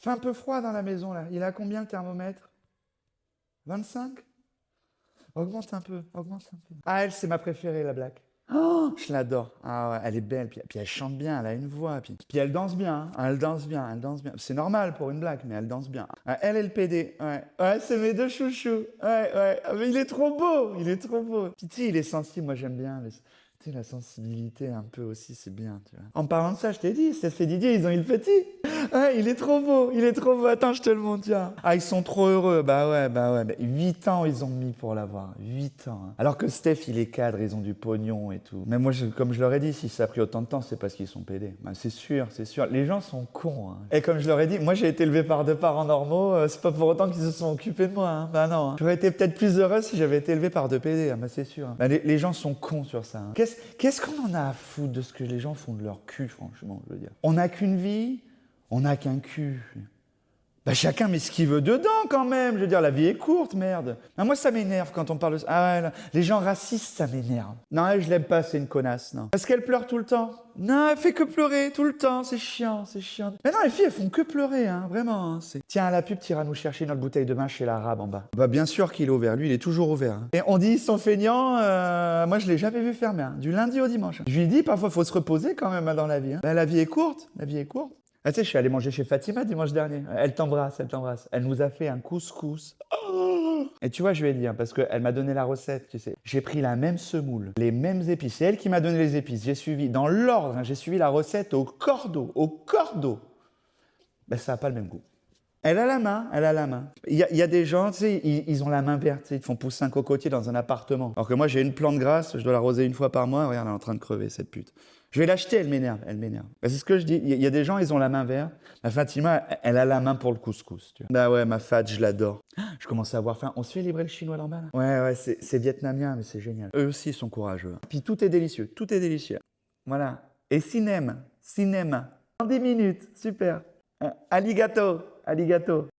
Fait un peu froid dans la maison, là. Il a combien le thermomètre? 25? Augmente un peu, augmente un peu. Ah, elle, c'est ma préférée, la Black. Oh, je l'adore. Ah ouais, elle est belle. Puis elle chante bien, elle a une voix. Puis elle danse bien. Hein. Elle danse bien, elle danse bien. C'est normal pour une Black, mais elle danse bien. Ah, elle est le PD. Ouais, ouais, c'est mes deux chouchous. Ouais, ouais. Ah, mais il est trop beau. Il est trop beau. Puis tu sais, il est sensible. Moi, j'aime bien. Tu sais, la sensibilité un peu aussi, c'est bien, tu vois. En parlant de ça, je t'ai dit, c'est fait Didier, ils ont eu le petit. Ouais, il est trop beau, il est trop beau. Attends, je te le montre, tiens. Ah, ils sont trop heureux. Bah ouais, bah ouais. 8 ans, ils ont mis pour l'avoir. 8 ans. Hein. Alors que Steph, il est cadre, ils ont du pognon et tout. Mais moi, comme je leur ai dit, si ça a pris autant de temps, c'est parce qu'ils sont pédés. Bah, c'est sûr, c'est sûr. Les gens sont cons. Hein. Et comme je leur ai dit, moi, j'ai été élevé par deux parents normaux. C'est pas pour autant qu'ils se sont occupés de moi. Hein. Bah non. Hein. J'aurais été peut-être plus heureuse si j'avais été élevé par deux pédés. Hein. Bah c'est sûr. Hein. Bah, les gens sont cons sur ça. Hein. Qu'est-ce qu'on en a à foutre de ce que les gens font de leur cul, franchement, je veux dire. On n'a qu'une vie. On n'a qu'un cul. Bah chacun met ce qu'il veut dedans quand même. Je veux dire, la vie est courte, merde. Ah, moi, ça m'énerve quand on parle de ça. Ah ouais, là, les gens racistes, ça m'énerve. Non, je l'aime pas, c'est une connasse, non. Parce qu'elle pleure tout le temps. Non, elle fait que pleurer tout le temps, c'est chiant, c'est chiant. Mais non, les filles, elles font que pleurer, hein, vraiment. Hein, tiens, à la pub, t'iras nous chercher notre bouteille de vin chez l'arabe en bas. Bah bien sûr qu'il est ouvert, lui, il est toujours ouvert. Hein. Et on dit, ils sont feignants, moi je l'ai jamais vu fermer, hein, du lundi au dimanche. Je lui dis, parfois, il faut se reposer quand même hein, dans la vie. Hein. Bah, la vie est courte, la vie est courte. Ah, tu sais, je suis allé manger chez Fatima dimanche dernier. Elle t'embrasse, elle t'embrasse. Elle nous a fait un couscous. Oh et tu vois, je lui ai dit, hein, parce qu'elle m'a donné la recette, tu sais. J'ai pris la même semoule, les mêmes épices. C'est elle qui m'a donné les épices. J'ai suivi, dans l'ordre, hein, j'ai suivi la recette au cordeau, au cordeau. Ben, ça n'a pas le même goût. Elle a la main, elle a la main. Il y a des gens, tu sais, ils ont la main verte, tu sais, ils te font pousser un cocotier dans un appartement. Alors que moi, j'ai une plante grasse, je dois l'arroser une fois par mois. Regarde, elle est en train de crever, cette pute. Je vais l'acheter, elle m'énerve, elle m'énerve. Ben, c'est ce que je dis. Il y a des gens, ils ont la main verte. Ma Fatima, elle a la main pour le couscous. Tu vois. Bah ouais, ma Fat, je l'adore. Je commence à avoir faim. On se fait livrer le chinois là-bas là. Ouais, ouais, c'est vietnamien, mais c'est génial. Eux aussi, ils sont courageux. Puis tout est délicieux, tout est délicieux. Voilà. Et cinéma. En 10 minutes, super. Alligato, alligato.